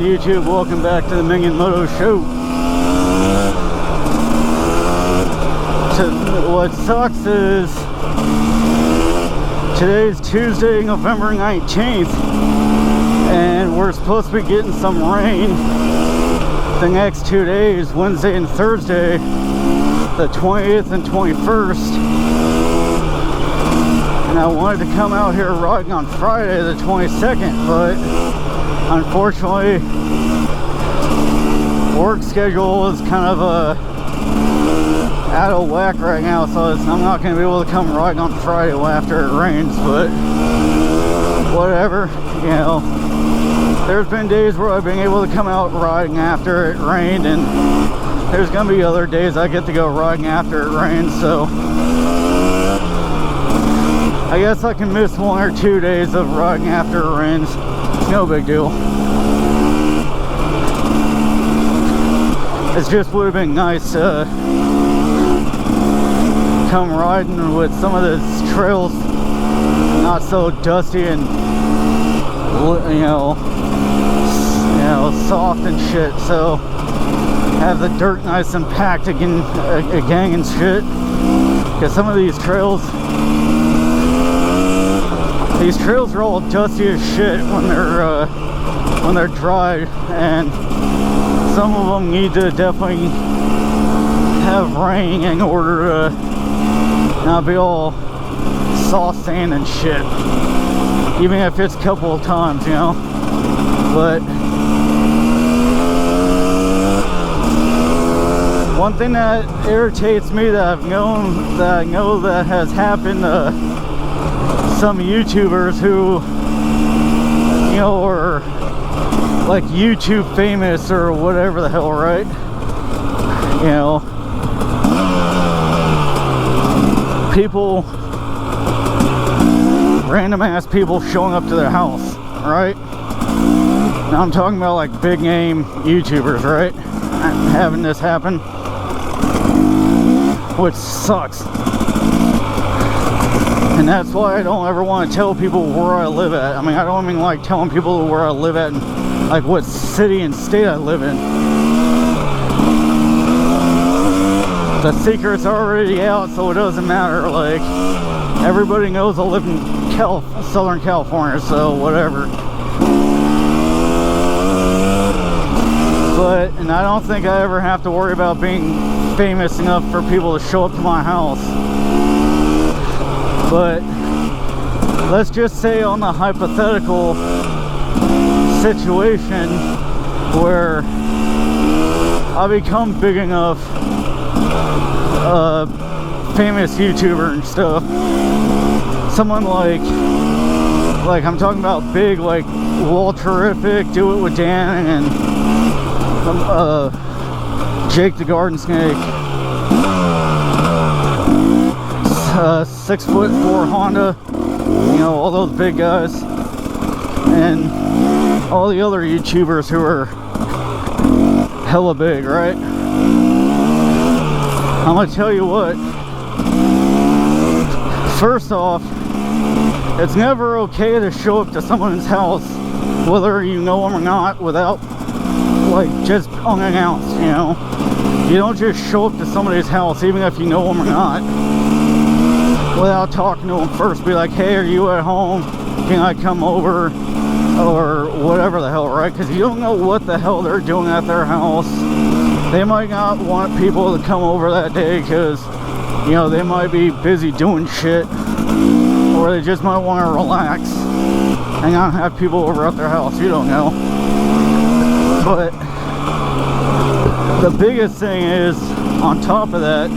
YouTube? Welcome back to the Minion Moto Show. What sucks is today's Tuesday, November 19th, and we're supposed to be getting some rain the next 2 days, Wednesday and Thursday, the 20th and 21st. And I wanted to come out here riding on Friday the 22nd, but unfortunately work schedule is kind of out of whack right now, so I'm not going to be able to come riding on Friday after it rains. But whatever, you know, there's been days where I've been able to come out riding after it rained, and there's going to be other days I get to go riding after it rains, so I guess I can miss 1 or 2 days of riding after it rains. It's no big deal. It just would have been nice to come riding with some of the trails not so dusty and you know soft and shit, so have the dirt nice and packed again and shit, because some of these trails are all dusty as shit when they're dry, and some of them need to definitely have rain in order to not be all soft sand and shit, even if it's a couple of times, you know. But one thing that irritates me that I know that has happened to some YouTubers who, you know, are like YouTube famous or whatever the hell, right? You know, people, random ass people showing up to their house, right? Now I'm talking about like big name YouTubers, right? Having this happen, which sucks. And that's why I don't ever want to tell people where I live at. I mean, I don't even like telling people where I live at and like what city and state I live in. The secret's already out, so it doesn't matter. Like, everybody knows I live in Southern California, so whatever. But, and I don't think I ever have to worry about being famous enough for people to show up to my house. But let's just say on the hypothetical situation where I become big enough, famous YouTuber and stuff, someone like I'm talking about big, like Walterific, Do It With Dan, and Jake the Garden Snake, 6'4" Honda, you know, all those big guys, and all the other YouTubers who are hella big, right? I'm gonna tell you what, first off, it's never okay to show up to someone's house, whether you know them or not, without, like, just unannounced, you know? You don't just show up to somebody's house, even if you know them or not, without talking to them first. Be like, hey, are you at home? Can I come over? Or whatever the hell, right? Because you don't know what the hell they're doing at their house. They might not want people to come over that day because, you know, they might be busy doing shit, or they just might want to relax and not have people over at their house. You don't know. But the biggest thing is, on top of that,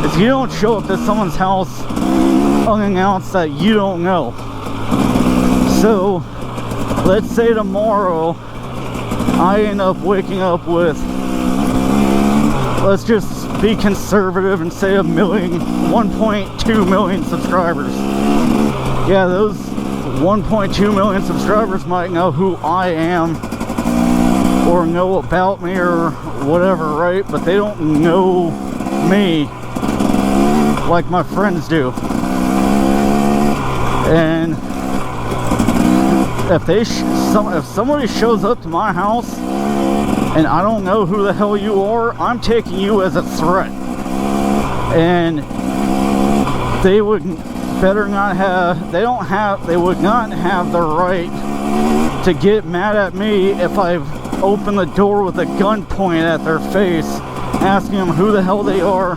is you don't show up to someone's house unannounced that you don't know. So let's say tomorrow I end up waking up with, let's just be conservative and say 1.2 million subscribers. Yeah, those 1.2 million subscribers might know who I am or know about me or whatever, right? But they don't know me like my friends do. And if somebody shows up to my house and I don't know who the hell you are, I'm taking you as a threat. And they would better not have, they would not have the right to get mad at me if I've opened the door with a gun pointed at their face, asking them who the hell they are,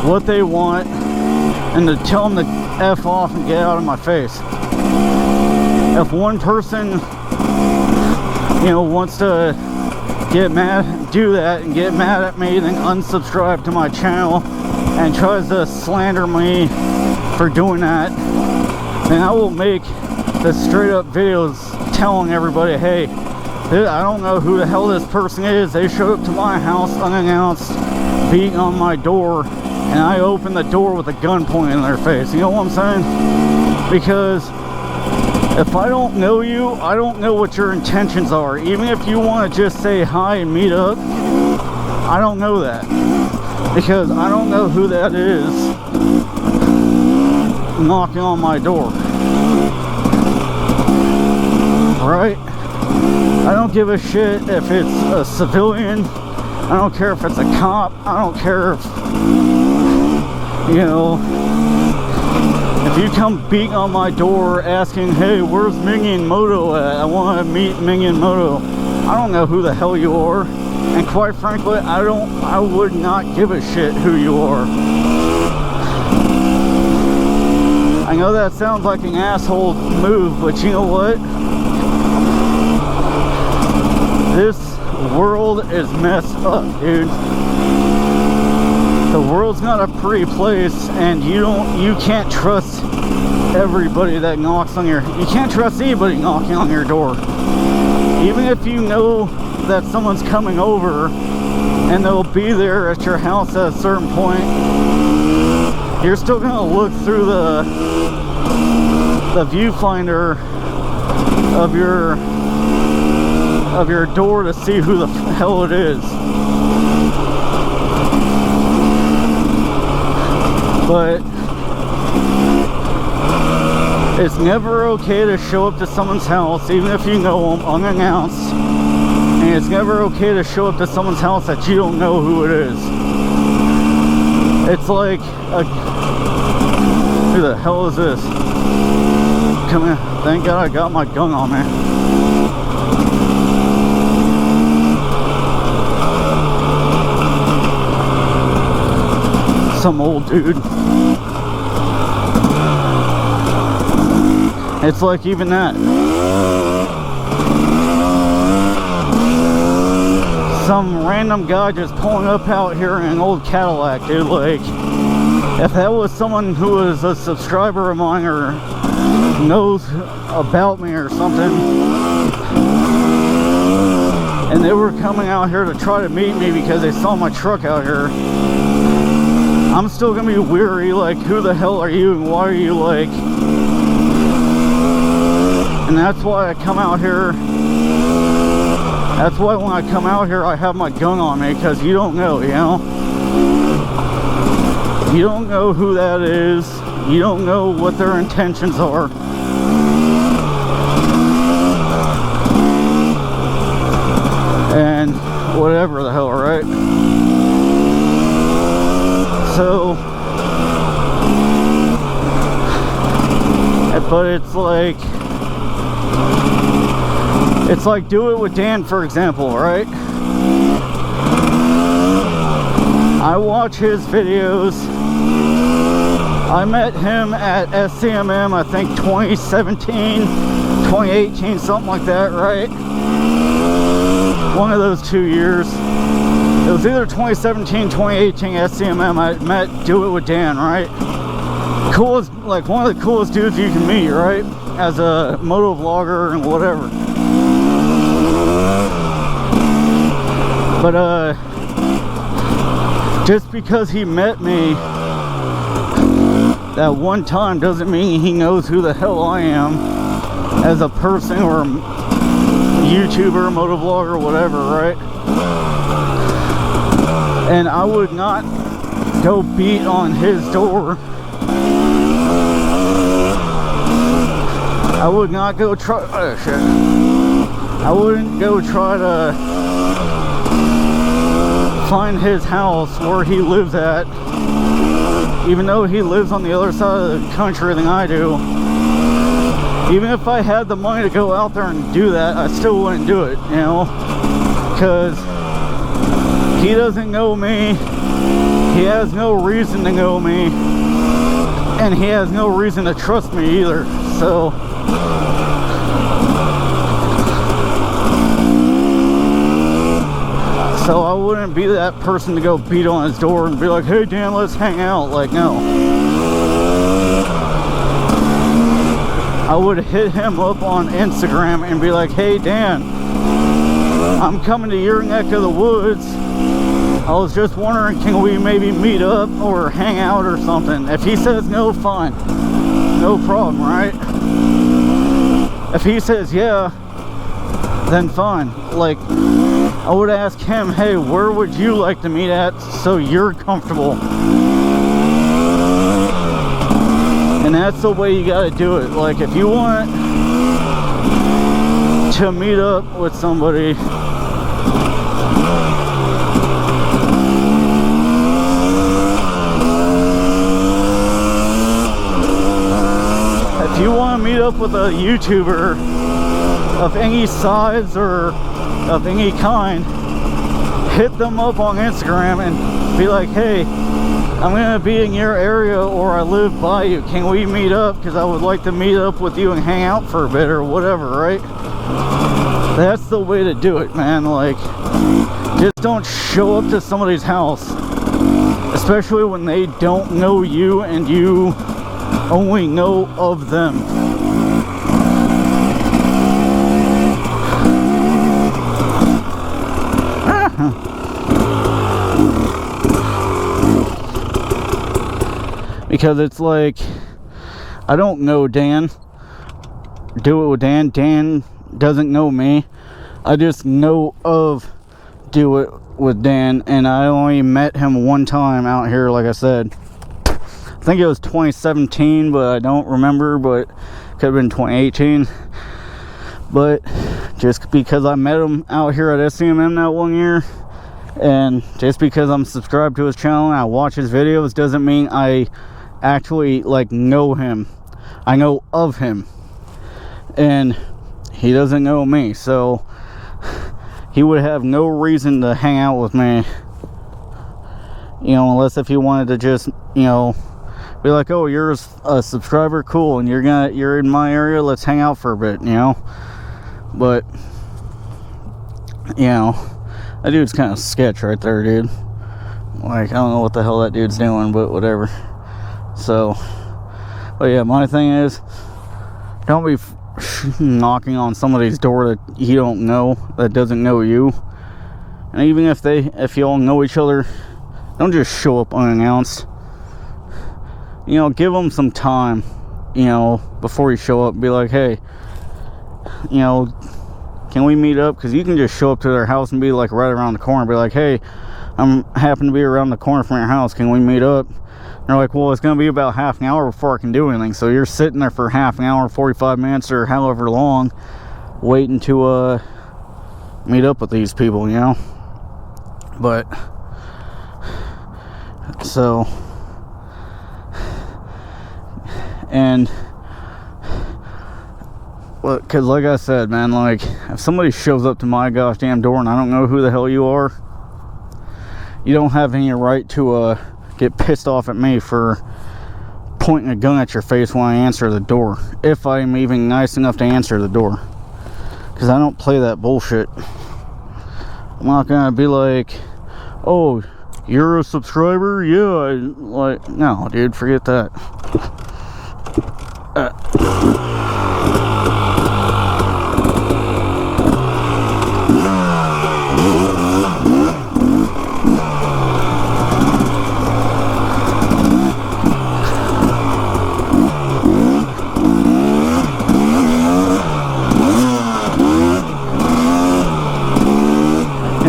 what they want, and to tell them to F off and get out of my face. If one person, you know, wants to get mad, do that and get mad at me, then unsubscribe to my channel and tries to slander me for doing that, then I will make the straight up videos telling everybody, hey, I don't know who the hell this person is. They showed up to my house unannounced, beating on my door, and I opened the door with a gun pointed in their face. You know what I'm saying? Because if I don't know you, I don't know what your intentions are. Even if you want to just say hi and meet up, I don't know that. Because I don't know who that is knocking on my door. Right? I don't give a shit if it's a civilian. I don't care if it's a cop. I don't care if, you know, if you come beating on my door asking, hey, where's Minion Moto at? I want to meet Minion Moto. I don't know who the hell you are. And quite frankly, I would not give a shit who you are. I know that sounds like an asshole move, but you know what? This world is messed up, dude. The world's not a pretty place, and you can't trust everybody that knocks on you can't trust anybody knocking on your door. Even if you know that someone's coming over and they'll be there at your house at a certain point, you're still gonna look through the viewfinder of your door to see who the hell it is. But it's never okay to show up to someone's house, even if you know them, unannounced. And it's never okay to show up to someone's house that you don't know who it is. It's like, who the hell is this? Come here. Thank God I got my gun on me. Some old dude. It's like even that. Some random guy just pulling up out here in an old Cadillac, dude. Like, if that was someone who was a subscriber of mine or knows about me or something, and they were coming out here to try to meet me because they saw my truck out here, I'm still gonna be weary, like, who the hell are you and why are you, like, and that's why I come out here. That's why when I come out here I have my gun on me, because you don't know, you know? You don't know who that is. You don't know what their intentions are. And whatever the hell, right? So, but it's like Do It With Dan, for example, right? I watch his videos. I met him at SCMM, I think 2017, 2018, something like that, right? One of those 2 years. It was either 2017, 2018 SCMM. I met Do It With Dan, right? Coolest, like one of the coolest dudes you can meet, right? As a moto vlogger and whatever. But just because he met me that one time doesn't mean he knows who the hell I am as a person or YouTuber, moto vlogger, whatever, right? And I would not go beat on his door. I would not go try. Oh shit! I wouldn't go try to find his house where he lives at, even though he lives on the other side of the country than I do. Even if I had the money to go out there and do that, I still wouldn't do it, you know, because he doesn't know me. He has no reason to know me, and he has no reason to trust me either. So I wouldn't be that person to go beat on his door and be like, hey Dan, let's hang out. Like, no. I would hit him up on Instagram and be like, hey Dan, I'm coming to your neck of the woods. I was just wondering, can we maybe meet up or hang out or something? If he says no, fine. No problem, right? If he says yeah, then fine. Like, I would ask him, hey, where would you like to meet at so you're comfortable? And that's the way you gotta do it. Like, if you want to meet up with somebody, if you want to meet up with a YouTuber of any size or of any kind, hit them up on Instagram and be like, hey, I'm gonna be in your area or I live by you, can we meet up, because I would like to meet up with you and hang out for a bit or whatever, right? That's the way to do it, man. Like, just don't show up to somebody's house, especially when they don't know you and you only know of them. Because it's like, I don't know Dan. Do it with Dan. Dan doesn't know me. I just know of Do It with Dan, and I only met him one time out here, like I said. I think it was 2017, but I don't remember, but could have been 2018. But just because I met him out here at SCMM that one year, and just because I'm subscribed to his channel and I watch his videos, doesn't mean I actually like know him. I know of him, and he doesn't know me, so he would have no reason to hang out with me, you know, unless if he wanted to just, you know, be like, oh, you're a subscriber, cool, and you're in my area, let's hang out for a bit, you know. But you know, that dude's kind of sketch right there, dude. Like, I don't know what the hell that dude's doing, but whatever. So, but yeah, my thing is, don't be knocking on somebody's door that you don't know, that doesn't know you. And even if y'all know each other, don't just show up unannounced. You know, give them some time, you know, before you show up. Be like, hey, you know, can we meet up? Because you can just show up to their house and be like right around the corner, be like, hey, I'm happen to be around the corner from your house, can we meet up? And they're like, well, it's going to be about half an hour before I can do anything. So you're sitting there for half an hour, 45 minutes, or however long, waiting to meet up with these people, you know. But so, and well, because like I said, man, like, if somebody shows up to my gosh damn door and I don't know who the hell you are, you don't have any right to get pissed off at me for pointing a gun at your face when I answer the door, if I'm even nice enough to answer the door, because I don't play that bullshit. I'm not gonna be like, oh, you're a subscriber? Yeah, like, no, dude, forget that.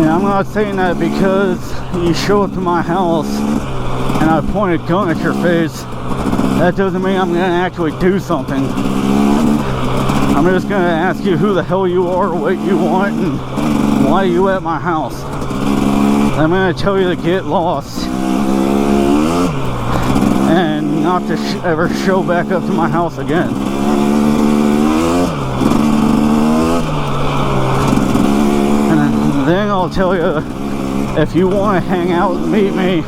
I'm not saying that because you show up to my house and I point a gun at your face, that doesn't mean I'm gonna actually do something. I'm just gonna ask you who the hell you are, what you want, and why you at my house. I'm gonna tell you to get lost and not to ever show back up to my house again. And then I'll tell you, if you want to hang out and meet me,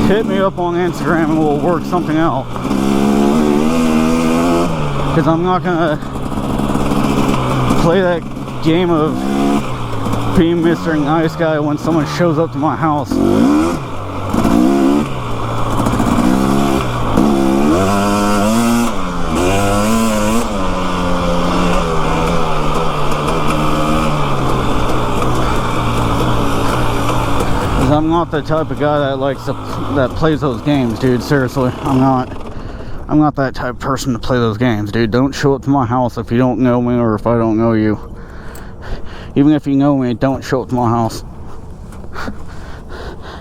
hit me up on Instagram and we'll work something out. Because I'm not gonna play that game of being Mr. Nice Guy when someone shows up to my house. Because I'm not the type of guy that plays those games, dude. Seriously, I'm not that type of person to play those games, dude. Don't show up to my house if you don't know me or if I don't know you. Even if you know me, don't show up to my house.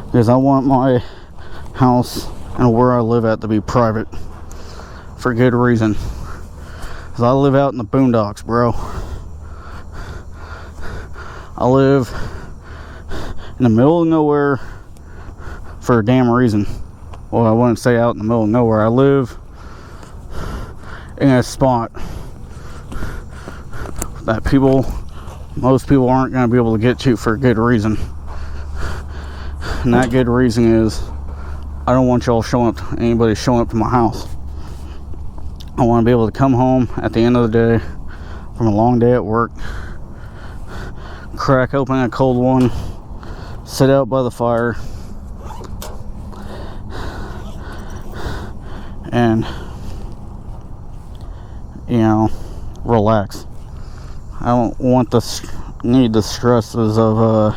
Because I want my house and where I live at to be private. For good reason. Because I live out in the boondocks, bro. I live in the middle of nowhere for a damn reason. Well, I wouldn't say out in the middle of nowhere. I live in a spot that most people aren't going to be able to get to for a good reason. And that good reason is I don't want anybody showing up to my house. I want to be able to come home at the end of the day from a long day at work, crack open a cold one, sit out by the fire, and, you know, relax. I don't want need the stresses of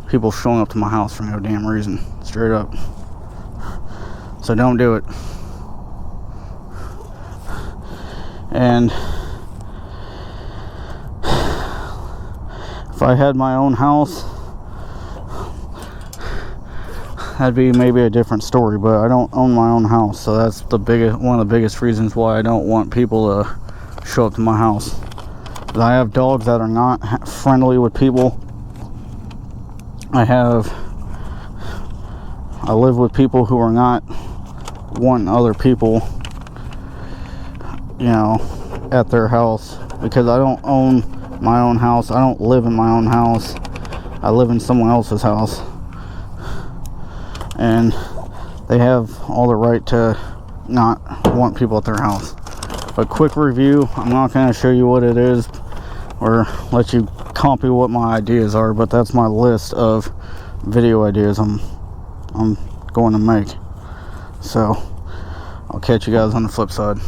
people showing up to my house for no damn reason, straight up. So don't do it. And if I had my own house, that'd be maybe a different story, but I don't own my own house, so that's one of the biggest reasons why I don't want people to show up to my house. I have dogs that are not friendly with people. I live with people who are not wanting other people, you know, at their house, because I don't own my own house. I don't live in my own house. I live in someone else's house, and they have all the right to not want people at their house. But quick review, I'm not going to show you what it is or let you copy what my ideas are, but that's my list of video ideas I'm going to make. So I'll catch you guys on the flip side.